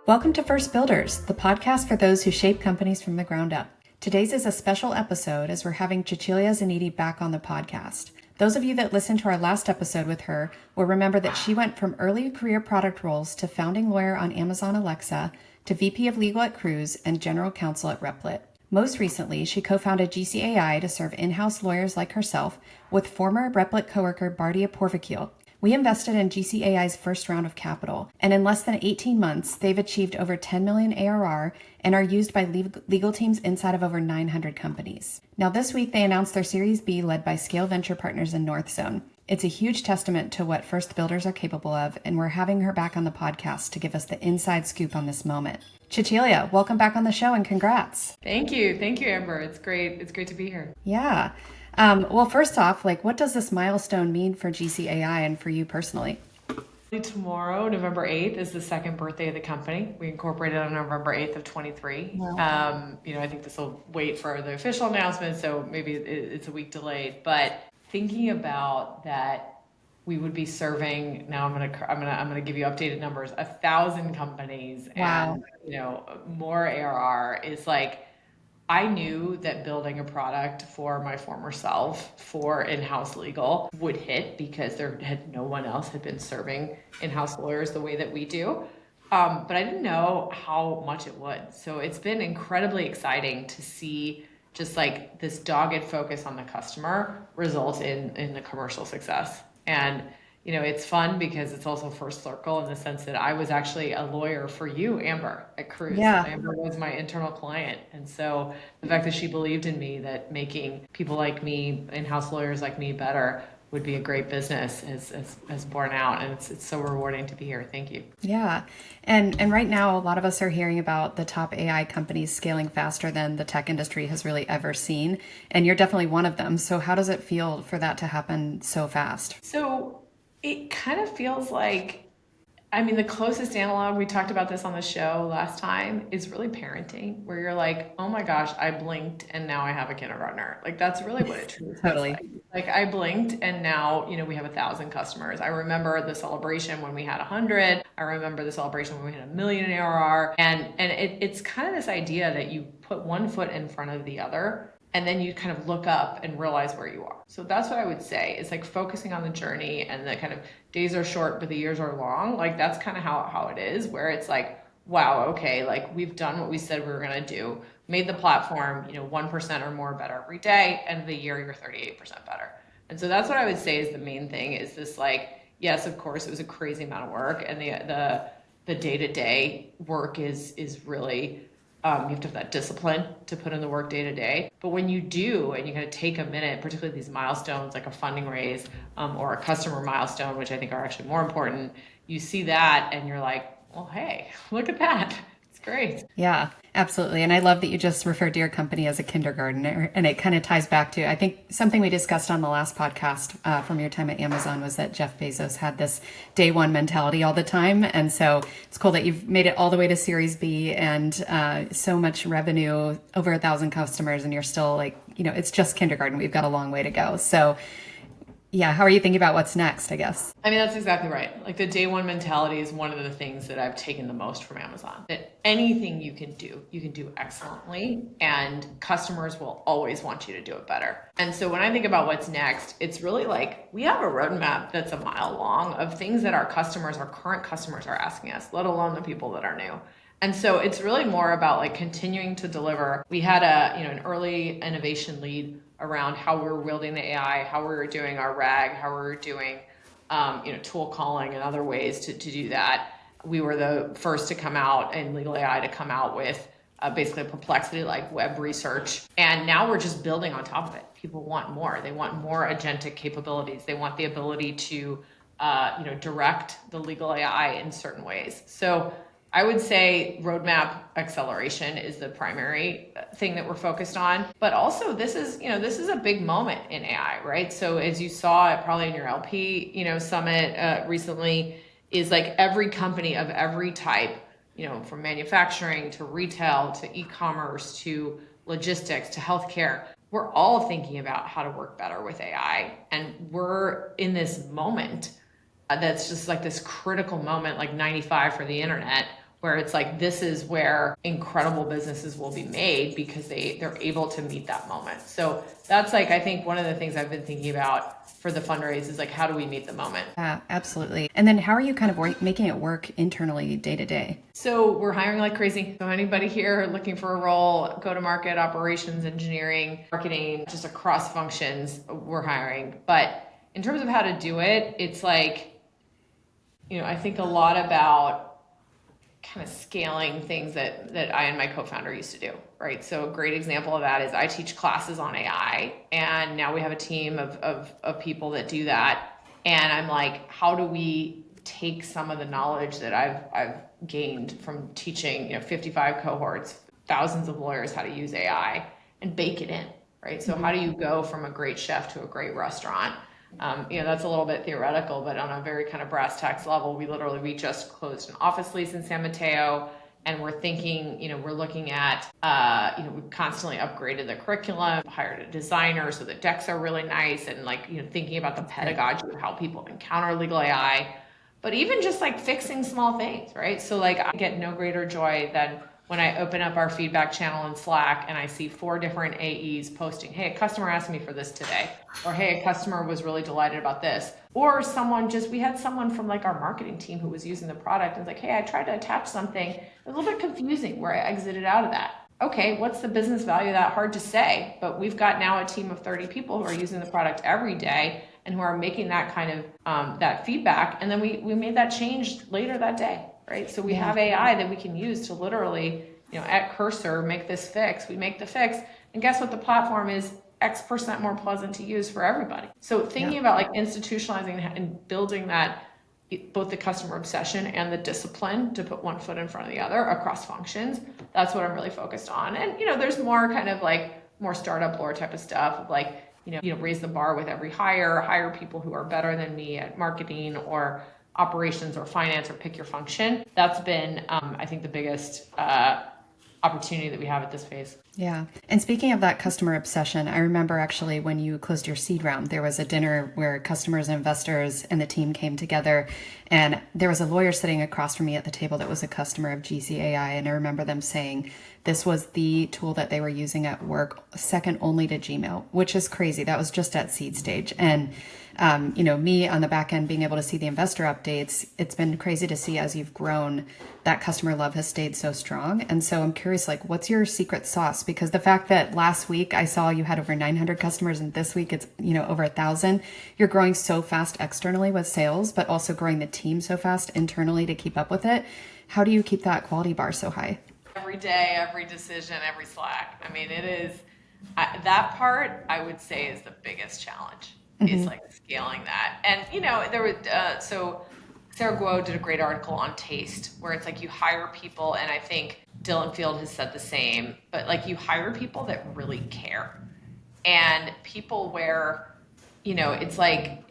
Welcome to First Builders, the podcast for those who shape companies from the ground up. Today's is a special episode as we're having Cecilia Ziniti back on the podcast. Those of you that listened to our last episode with her will remember that she went from early career product roles to founding lawyer on Amazon Alexa to VP of Legal at Cruise and General Counsel at Replit. Most recently, she co-founded GCAI to serve in-house lawyers like herself with former Replit coworker Bardia Porvakil. We invested in GCAI's first round of capital, and in less than 18 months, they've achieved over 10 million ARR and are used by legal teams inside of over 900 companies. Now, this week, they announced their Series B led by Scale Venture Partners and Northzone. It's a huge testament to what First Builders are capable of, and we're having her back on the podcast to give us the inside scoop on this moment. Cecilia, welcome back on the show and congrats. Thank you, Amber. It's great to be here. Yeah. Well, first off, what does this milestone mean for GCAI and for you personally? Tomorrow, November 8th, is the second birthday of the company. We incorporated on November 8th of 23. Wow. I think this will wait for the official announcement, so maybe it's a week delayed. But thinking about that, we would be serving, now I'm gonna give you updated numbers, 1,000 companies. Wow. And more ARR is I knew that building a product for my former self for in-house legal would hit because no one else had been serving in-house lawyers the way that we do. But I didn't know how much it would. So it's been incredibly exciting to see just this dogged focus on the customer result in the commercial success. And it's fun because it's also first circle in the sense that I was actually a lawyer for you, Amber, at Cruise. Yeah. Amber was my internal client. And so the fact that she believed in me, that making people like me, in-house lawyers like me, better would be a great business has borne out. And it's so rewarding to be here. Thank you. Yeah. And right now, a lot of us are hearing about the top AI companies scaling faster than the tech industry has really ever seen. And you're definitely one of them. So how does it feel for that to happen so fast? So it kind of feels the closest analog, we talked about this on the show last time, is really parenting, where you're like, oh my gosh, I blinked and now I have a kindergartner. That's really what it truly Totally. feels like. I blinked and now, we have 1,000 customers. I remember the celebration when we had 100. I remember the celebration when we had 1 million ARR. And it's kind of this idea that you put one foot in front of the other, and then you kind of look up and realize where you are. So that's what I would say. It's focusing on the journey, and the kind of days are short, but the years are long. That's kind of how it is, where it's wow, okay, we've done what we said we were gonna do, made the platform, 1% or more better every day, end of the year, you're 38% better. And so that's what I would say is the main thing, is this yes, of course, it was a crazy amount of work, and the day-to-day work is really, you have to have that discipline to put in the work day to day. But when you do, and you kind of take a minute, particularly these milestones, like a funding raise or a customer milestone, which I think are actually more important, you see that and you're like, well, hey, look at that. It's great. Yeah, absolutely. And I love that you just referred to your company as a kindergarten. And it kind of ties back to, I think, something we discussed on the last podcast from your time at Amazon was that Jeff Bezos had this day one mentality all the time. And so it's cool that you've made it all the way to Series B and so much revenue, over 1,000 customers, and you're still it's just kindergarten. We've got a long way to go. So yeah, how are you thinking about what's next, I guess? That's exactly right. The day one mentality is one of the things that I've taken the most from Amazon. That anything you can do excellently, and customers will always want you to do it better. And so when I think about what's next, it's really we have a roadmap that's a mile long of things that our current customers are asking us, let alone the people that are new. And so it's really more about continuing to deliver. We had an early innovation lead around how we were wielding the AI, how we were doing our RAG, how we were doing tool calling and other ways to do that. We were the first to come out in legal AI to come out with basically a Perplexity web research. And now we're just building on top of it. People want more. They want more agentic capabilities. They want the ability to direct the legal AI in certain ways. So I would say roadmap acceleration is the primary thing that we're focused on. But also this is a big moment in AI, right? So as you saw probably in your LP, summit recently, is every company of every type, from manufacturing to retail to e-commerce to logistics to healthcare, we're all thinking about how to work better with AI. And we're in this moment that's just like this critical moment, like 95 for the internet, where it's like, this is where incredible businesses will be made because they're able to meet that moment. So that's like, I think one of the things I've been thinking about for the fundraise is like, how do we meet the moment? Yeah, absolutely. And then how are you kind of making it work internally day to day? So we're hiring like crazy. So anybody here looking for a role, go to market, operations, engineering, marketing, just across functions, we're hiring. But in terms of how to do it, it's like, I think a lot about kind of scaling things that I and my co-founder used to do, right? So a great example of that is I teach classes on AI, and now we have a team of people that do that. And I'm like, how do we take some of the knowledge that I've gained from teaching, 55 cohorts, thousands of lawyers how to use AI, and bake it in, right? So how do you go from a great chef to a great restaurant? That's a little bit theoretical, but on a very kind of brass tacks level, we just closed an office lease in San Mateo, and we're thinking, we're looking at, we've constantly upgraded the curriculum, hired a designer so the decks are really nice, and like, thinking about the pedagogy of how people encounter legal AI, but even just like fixing small things, right? So like, I get no greater joy than when I open up our feedback channel in Slack and I see 4 different AEs posting, hey, a customer asked me for this today, or hey, a customer was really delighted about this, or we had someone from like our marketing team who was using the product and was like, hey, I tried to attach something, it was a little bit confusing where I exited out of that. Okay, what's the business value of that? Hard to say, but we've got now a team of 30 people who are using the product every day and who are making that kind of that feedback, and then we made that change later that day. Right. So we have AI that we can use to literally, at cursor, make this fix. We make the fix. And guess what? The platform is X% more pleasant to use for everybody. So thinking about like institutionalizing and building that, both the customer obsession and the discipline to put one foot in front of the other across functions, that's what I'm really focused on. And, there's more kind of like more startup lore type of stuff of like, raise the bar with every hire people who are better than me at marketing or operations or finance, or pick your function. That's been, I think, the biggest opportunity that we have at this phase. Yeah. And speaking of that customer obsession, I remember actually when you closed your seed round, there was a dinner where customers and investors and the team came together, and there was a lawyer sitting across from me at the table that was a customer of GCAI. And I remember them saying this was the tool that they were using at work, second only to Gmail, which is crazy. That was just at seed stage. And me on the back end being able to see the investor updates, it's been crazy to see as you've grown, that customer love has stayed so strong. And so I'm curious, like, what's your secret sauce? Because the fact that last week I saw you had over 900 customers and this week it's, over 1,000, you're growing so fast externally with sales, but also growing the team so fast internally to keep up with it. How do you keep that quality bar so high? Every day, every decision, every Slack. I mean, it is, that part I would say is the biggest challenge. Is like scaling that. And, there was, so Sarah Guo did a great article on taste where it's like you hire people, and I think Dylan Field has said the same, but like you hire people that really care, and people where, it's like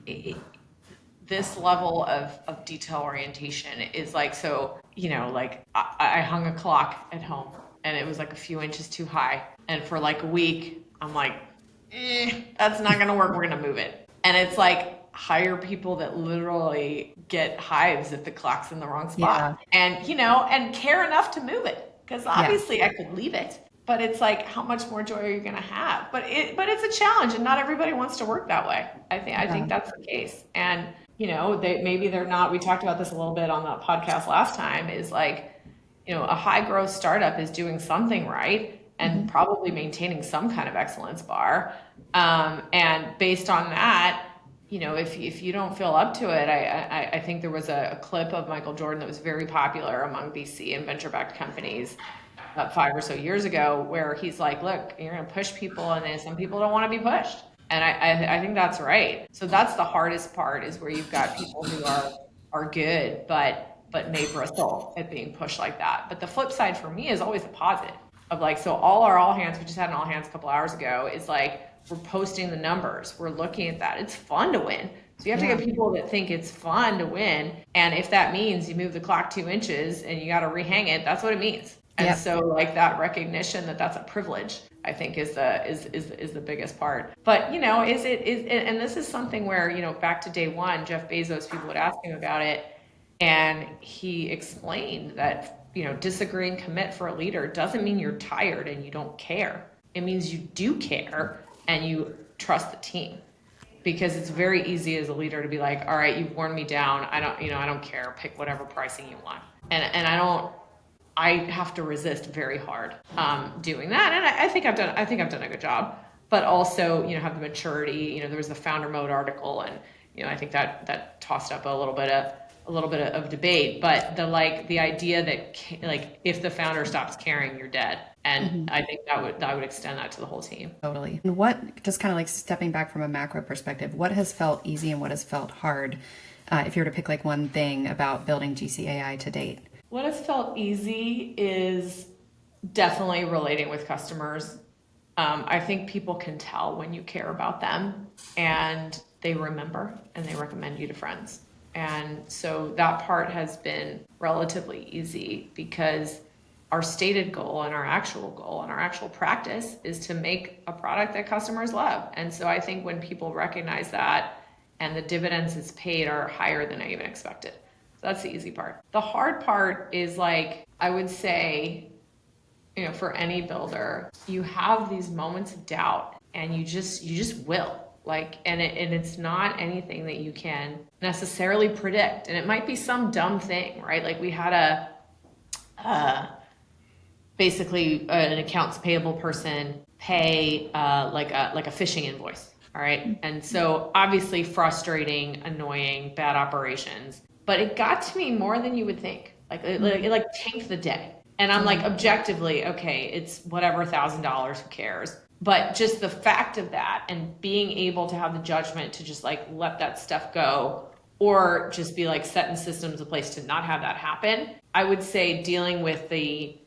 this level of detail orientation is like, so, like I hung a clock at home and it was like a few inches too high. And for like a week, I'm like, that's not going to work. We're going to move it. And it's like, hire people that literally get hives if the clock's in the wrong spot. Yeah. And, and care enough to move it. Because obviously I could leave it. But it's like, how much more joy are you going to have? But it's a challenge, and not everybody wants to work that way. I think that's the case. And, maybe they're not. We talked about this a little bit on the podcast last time, is like, a high growth startup is doing something right and probably maintaining some kind of excellence bar. And based on that, if you don't feel up to it, I think there was a clip of Michael Jordan that was very popular among VC and venture-backed companies 5 or so years ago, where he's like, look, you're going to push people, and then some people don't want to be pushed. And I think that's right. So that's the hardest part, is where you've got people who are good, but may bristle at being pushed like that. But the flip side for me is always the positive of like, so all hands, we just had an all hands a couple hours ago, is like, we're posting the numbers. We're looking at that. It's fun to win. So you have to get people that think it's fun to win. And if that means you move the clock 2 inches and you got to rehang it, that's what it means. And Yep. so like that recognition that that's a privilege, I think is the biggest part. But and this is something where, back to day one, Jeff Bezos, people would ask him about it. And he explained that, disagree and commit for a leader doesn't mean you're tired and you don't care. It means you do care and you trust the team. Because it's very easy as a leader to be like, all right, you've worn me down. I don't care. Pick whatever pricing you want. And I have to resist very hard doing that. And I think I've done a good job. But also, have the maturity. There was the founder mode article, and I think that tossed up a little bit of debate. But the idea that if the founder stops caring, you're dead. And I think that would extend that to the whole team. Totally. And what, just kind of like stepping back from a macro perspective, what has felt easy and what has felt hard, if you were to pick like one thing about building GCAI to date? What has felt easy is definitely relating with customers. I think people can tell when you care about them, and they remember and they recommend you to friends. And so that part has been relatively easy, because our stated goal and our actual practice is to make a product that customers love. And so I think when people recognize that, and the dividends it's paid are higher than I even expected. So that's the easy part. The hard part is, I would say, for any builder, you have these moments of doubt, and you just will. And it's not anything that you can necessarily predict. And it might be some dumb thing, right? We had basically an accounts payable person pay like a phishing invoice. All right. And so obviously frustrating, annoying, bad operations. But it got to me more than you would think. It tanked the day. And I'm objectively, okay, it's whatever, $1,000, who cares? But just the fact of that, and being able to have the judgment to just let that stuff go, or just be set in systems a place to not have that happen. I would say dealing with the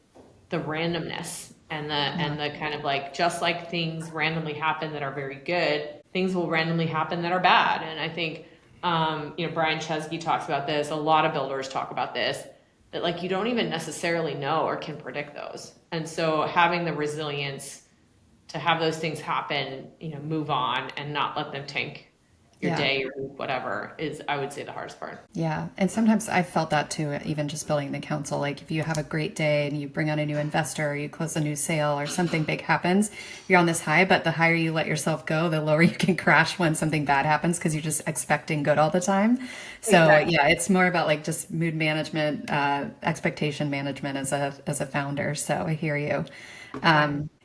randomness and the kind of just like things randomly happen that are very good, things will randomly happen that are bad. And I think Brian Chesky talks about this, a lot of builders talk about this, that you don't even necessarily know or can predict those. And so having the resilience to have those things happen, move on and not let them tank your day, your week, whatever, is, I would say, the hardest part. Yeah. And sometimes I've felt that too, even just building the council. If you have a great day and you bring on a new investor, or you close a new sale, or something big happens, you're on this high, but the higher you let yourself go, the lower you can crash when something bad happens, because you're just expecting good all the time. So exactly. Yeah, it's more about just mood management, expectation management as a founder. So I hear you.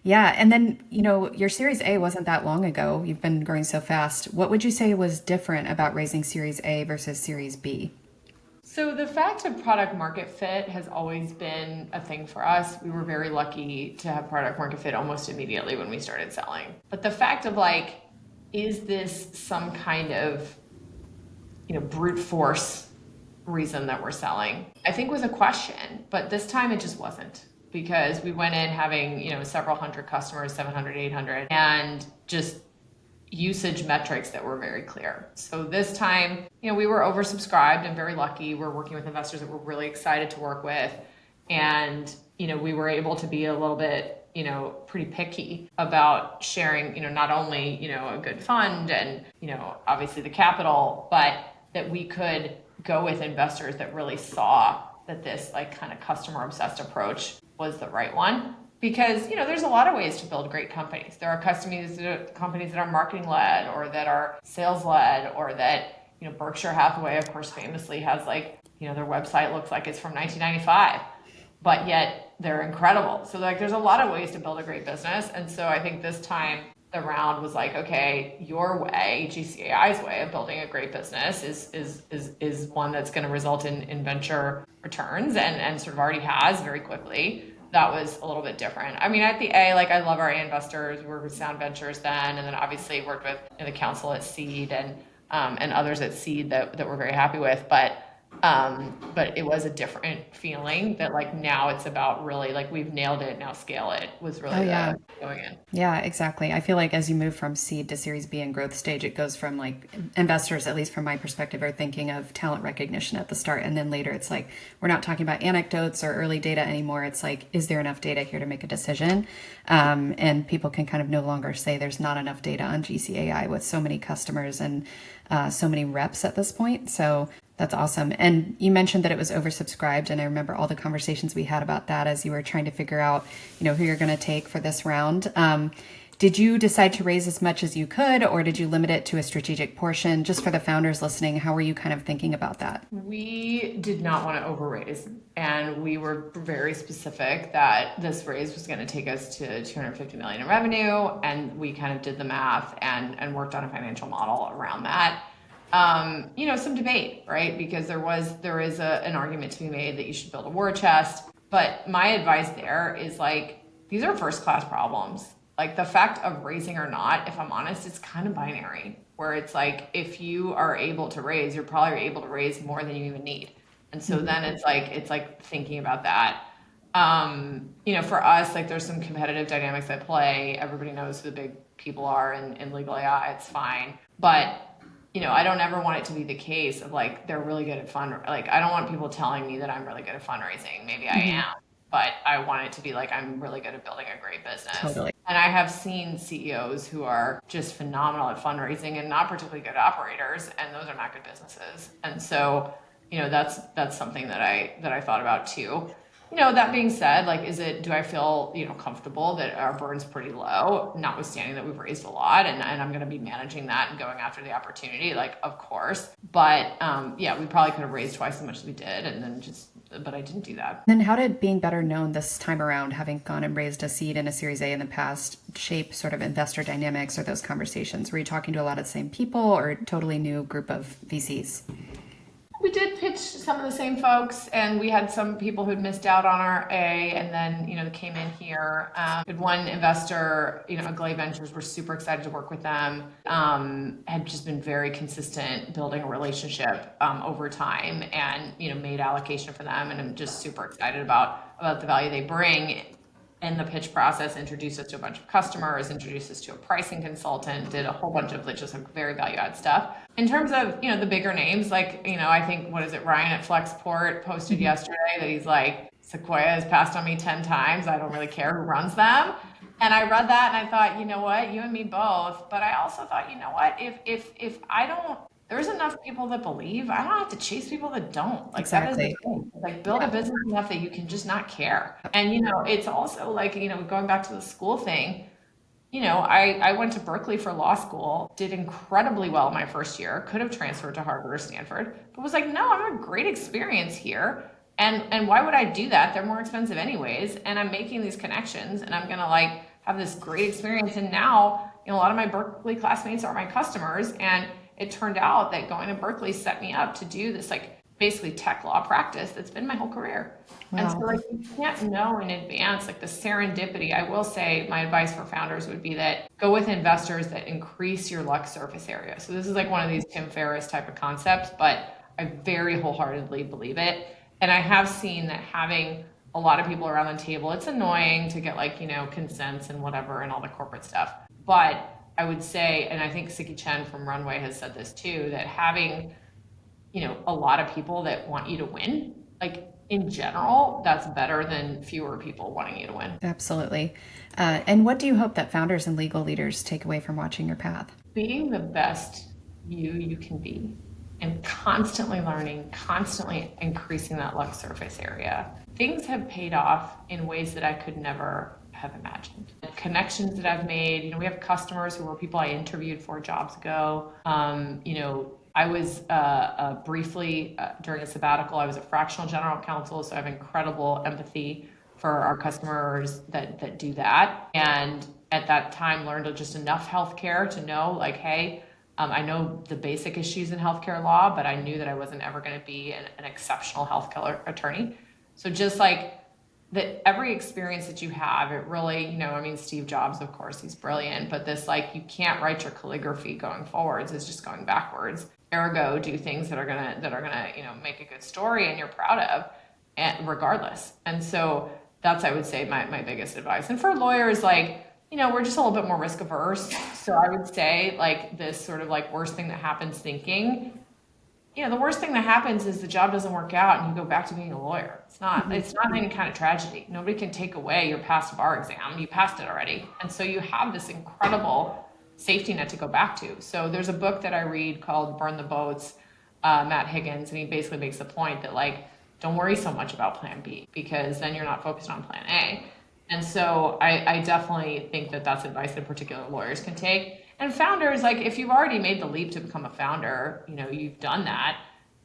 Yeah. And then, your Series A wasn't that long ago. You've been growing so fast. What would you say was different about raising Series A versus Series B? So the fact of product market fit has always been a thing for us. We were very lucky to have product market fit almost immediately when we started selling. But the fact of is this some kind of, brute force reason that we're selling, I think was a question, but this time it just wasn't. Because we went in having, several hundred customers, 700, 800, and just usage metrics that were very clear. So this time, we were oversubscribed and very lucky. We're working with investors that we're really excited to work with. And, we were able to be a little bit, pretty picky about sharing, not only, a good fund and, obviously the capital, but that we could go with investors that really saw that this kind of customer obsessed approach was the right one. Because there's a lot of ways to build great companies. There are companies that are marketing led, or that are sales led, or that Berkshire Hathaway, of course, famously has their website looks like it's from 1995, but yet they're incredible. So there's a lot of ways to build a great business. And so I think this time the round was okay, your way, GCAI's way of building a great business is one that's going to result in venture returns, and sort of already has very quickly. That was a little bit different. I mean, at the A, I love our A investors. We worked with Sound Ventures then, and then obviously worked with the council at Seed and others at Seed that we're very happy with. But But it was a different feeling that like now it's about really like we've nailed it, now scale it was really the going in. Yeah, exactly. I feel like as you move from seed to Series B and growth stage, it goes from like investors, at least from my perspective, are thinking of talent recognition at the start. And then later it's like, we're not talking about anecdotes or early data anymore. It's like, is there enough data here to make a decision? And people can kind of no longer say there's not enough data on GCAI with so many customers and so many reps at this point. So that's awesome. And you mentioned that it was oversubscribed. And I remember all the conversations we had about that as you were trying to figure out, who you're going to take for this round. Did you decide to raise as much as you could, or did you limit it to a strategic portion? Just for the founders listening, how were you kind of thinking about that? We did not want to overraise, and we were very specific that this raise was going to take us to 250 million in revenue, and we kind of did the math and worked on a financial model around that. Some debate, right? Because there is an argument to be made that you should build a war chest. But my advice there is like, these are first class problems. Like the fact of raising or not, if I'm honest, it's kind of binary where it's like, if you are able to raise, you're probably able to raise more than you even need. And so then it's like thinking about that. For us, like there's some competitive dynamics at play. Everybody knows who the big people are in legal AI. It's fine. But I don't ever want it to be the case of like, they're really good at like, I don't want people telling me that I'm really good at fundraising. Maybe I am, but I want it to be like, I'm really good at building a great business. Totally. And I have seen CEOs who are just phenomenal at fundraising and not particularly good operators, and those are not good businesses. And so, that's something that I thought about too. That being said, like, do I feel, comfortable that our burn's pretty low, notwithstanding that we've raised a lot and I'm going to be managing that and going after the opportunity, like, of course. But yeah, we probably could have raised twice as much as we did. And then but I didn't do that. Then how did being better known this time around, having gone and raised a seed and a Series A in the past, shape sort of investor dynamics or those conversations? Were you talking to a lot of the same people or totally new group of VCs? We did pitch some of the same folks, and we had some people who'd missed out on our A, and then came in here. We had one investor, Aglay Ventures. We're super excited to work with them. Had just been very consistent, building a relationship over time, and made allocation for them, and I'm just super excited about the value they bring. In the pitch process, introduced us to a bunch of customers, introduced us to a pricing consultant, did a whole bunch of like just like very value add stuff. In terms of, the bigger names, like, I think, what is it, Ryan at Flexport posted yesterday that he's like, Sequoia has passed on me 10 times. I don't really care who runs them. And I read that and I thought, you know what, you and me both. But I also thought, you know what, if I don't, there's enough people that believe. I don't have to chase people that don't. Like Exactly. that is the thing. Like build a business enough that you can just not care. And it's also like, going back to the school thing, I went to Berkeley for law school, did incredibly well my first year, could have transferred to Harvard or Stanford, but was like, no, I'm having a great experience here. And why would I do that? They're more expensive anyways. And I'm making these connections and I'm gonna like have this great experience. And now, a lot of my Berkeley classmates are my customers. And it turned out that going to Berkeley set me up to do this like basically tech law practice that's been my whole career. Wow. And so like you can't know in advance, like the serendipity. I will say my advice for founders would be that go with investors that increase your luck surface area. So this is like one of these Tim Ferriss type of concepts, but I very wholeheartedly believe it. And I have seen that having a lot of people around the table, it's annoying to get like, consents and whatever and all the corporate stuff. But I would say, and I think Siki Chen from Runway has said this too, that having, a lot of people that want you to win, like in general, that's better than fewer people wanting you to win. Absolutely. And what do you hope that founders and legal leaders take away from watching your path? Being the best you can be and constantly learning, constantly increasing that luck surface area. Things have paid off in ways that I could never have imagined. The connections that I've made, we have customers who were people I interviewed 4 jobs ago. I was briefly during a sabbatical, I was a fractional general counsel, so I have incredible empathy for our customers that do that. And at that time learned just enough healthcare to know like, hey, I know the basic issues in healthcare law, but I knew that I wasn't ever going to be an exceptional healthcare attorney. So just like that every experience that you have, it really, Steve Jobs, of course, he's brilliant, but this, like, you can't write your calligraphy going forwards, it's just going backwards. Ergo, do things that are gonna, make a good story and you're proud of, and regardless. And so that's, I would say, my biggest advice. And for lawyers, like, we're just a little bit more risk averse. So I would say, like, this sort of like worst thing that happens thinking, the worst thing that happens is the job doesn't work out and you go back to being a lawyer. It's not any kind of tragedy. Nobody can take away your past bar exam. You passed it already. And so you have this incredible safety net to go back to. So there's a book that I read called Burn the Boats, Matt Higgins, and he basically makes the point that, like, don't worry so much about plan B, because then you're not focused on plan A. And so I definitely think that that's advice that particular lawyers can take. And founders, like, if you've already made the leap to become a founder, you've done that,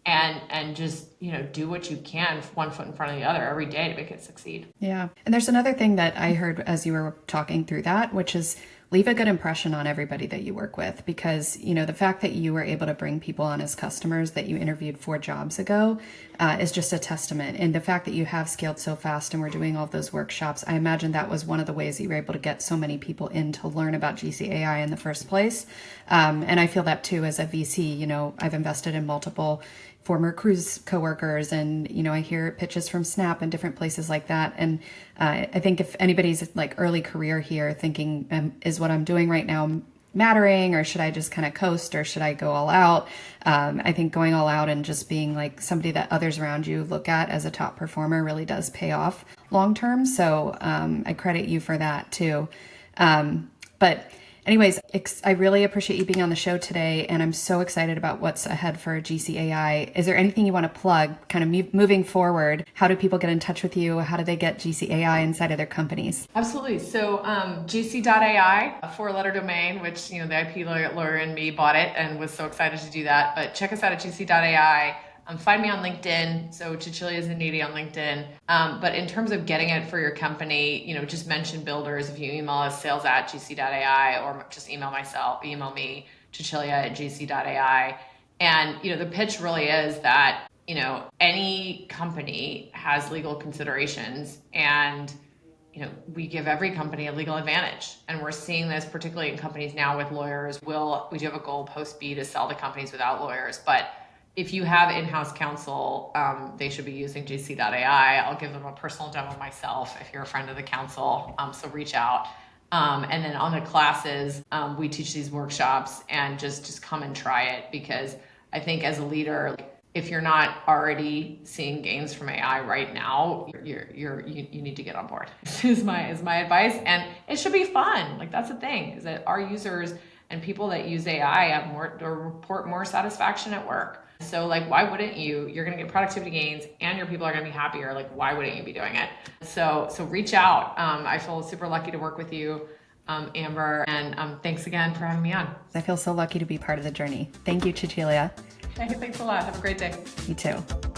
and just, do what you can, one foot in front of the other every day to make it succeed. Yeah. And there's another thing that I heard as you were talking through that, which is leave a good impression on everybody that you work with, because, the fact that you were able to bring people on as customers that you interviewed 4 jobs ago is just a testament. And the fact that you have scaled so fast and we're doing all of those workshops, I imagine that was one of the ways that you were able to get so many people in to learn about GCAI in the first place. And I feel that too as a VC. I've invested in multiple former Cruise coworkers, and I hear pitches from Snap and different places like that. And I think if anybody's like early career here thinking, is what I'm doing right now mattering, or should I just kind of coast, or should I go all out? I think going all out and just being like somebody that others around you look at as a top performer really does pay off long term. So I credit you for that too. But anyways, I really appreciate you being on the show today, and I'm so excited about what's ahead for GCAI. Is there anything you want to plug, kind of moving forward? How do people get in touch with you? How do they get GCAI inside of their companies? Absolutely. So GC.ai, a 4-letter domain, which, the IP lawyer in me bought it and was so excited to do that. But check us out at GC.ai. Find me on LinkedIn, so Cecilia Ziniti on LinkedIn. But in terms of getting it for your company, just mention builders. If you email us, sales@gc.ai, or just email me, Cecilia@gc.ai. And, the pitch really is that, any company has legal considerations, and, we give every company a legal advantage. And we're seeing this particularly in companies now with lawyers. We do have a goal post B to sell to companies without lawyers, but if you have in-house counsel, they should be using GC.ai. I'll give them a personal demo myself if you're a friend of the counsel, so reach out. And then on the classes, we teach these workshops, and just come and try it, because I think as a leader, if you're not already seeing gains from AI right now, you need to get on board. This is my advice, and it should be fun. Like, that's the thing, is that our users and people that use AI have report more satisfaction at work. So, like, why wouldn't you? You're going to get productivity gains, and your people are going to be happier. Like, why wouldn't you be doing it? So reach out. I feel super lucky to work with you, Amber, and thanks again for having me on. I feel so lucky to be part of the journey. Thank you, Cecilia. Hey, thanks a lot. Have a great day. You too.